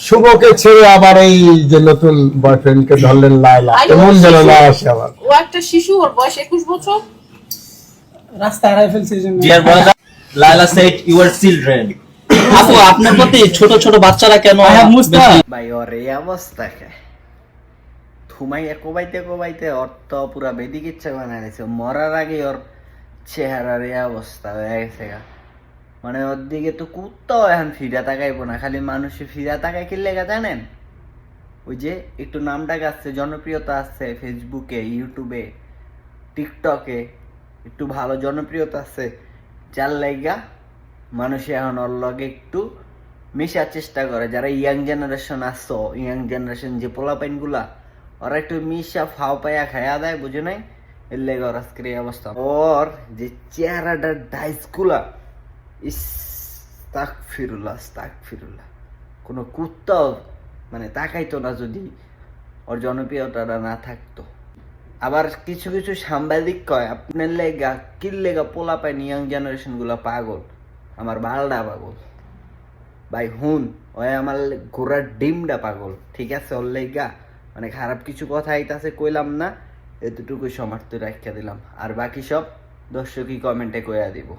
শুভকে ছেড়ে আবার এই যে নতুন বয়ফ্রেন্ডকে ধরলেন লায়লা, কেমন যেন না আসে আবার। ও একটা শিশু, ওর বয়স 21 বছর। রাস্তা হারাই ফেলছে এই জন্য। Dear brother, Laila said you are children. আপু আপনার প্রতি ছোট ছোট বাচ্চারা কেন বেশি- ভাই ওর এই অবস্থা কে ঘুমাইয়া কোবাইতে কোবাইতে ওর তো পুরা বেদিক ইচ্ছা বানায় দিয়েছে। মরার আগে ওর চেহারার এই অবস্থা হয়ে গেছে গা। মানে ওর দিকে তো কুত্তাও এখন ফিরা তাকাইবো না, খালি মানুষে ফিরা তাকাই কি লেগা জানেন? ওই যে একটু নামডাক আসছে, জনপ্রিয়তা আসছে ফেসবুকে, ইউটিউবে, টিকটকে একটু ভালো জনপ্রিয়তা আছে, যার লাইগা মানুষে এখন ওর লগে একটু মেশার চেষ্টা করে। যারা ইয়াং জেনারেশন আসছো, ইয়াং জেনারেশন যে পোলাপাইন গুলা, ওরা একটু মিশা ফাও পাইয়া খাইয়া দেয়, বুঝে নাই? এর লেগে ওর আজকের এই অবস্থা। ওর যে চেহারাটার ডাইস গুলা, ইস্তাগফিরুল্লাহ, কোনো কুত্তাও মানে তাকাইতো না যদি ওর জনপ্রিয়তাটা না থাকতো। আবার কিছু কিছু সাংবাদিক কয় আপনার লেগা কিল লেগা পোলা পায় ইয়াং জেনারেশন গুলা পাগল, আমার বালডা পাগল। ভাই হুন, ওই আমার ঘোড়ার ডিমটা পাগল, ঠিক আছে? ওর লেগা মানে খারাপ কিছু কথা আইতাছে কইলাম না, এতটুকুই সমাপ্ত রাখিয়া দিলাম। আর বাকি সব দর্শকই কমেন্টে কইয়া দিব।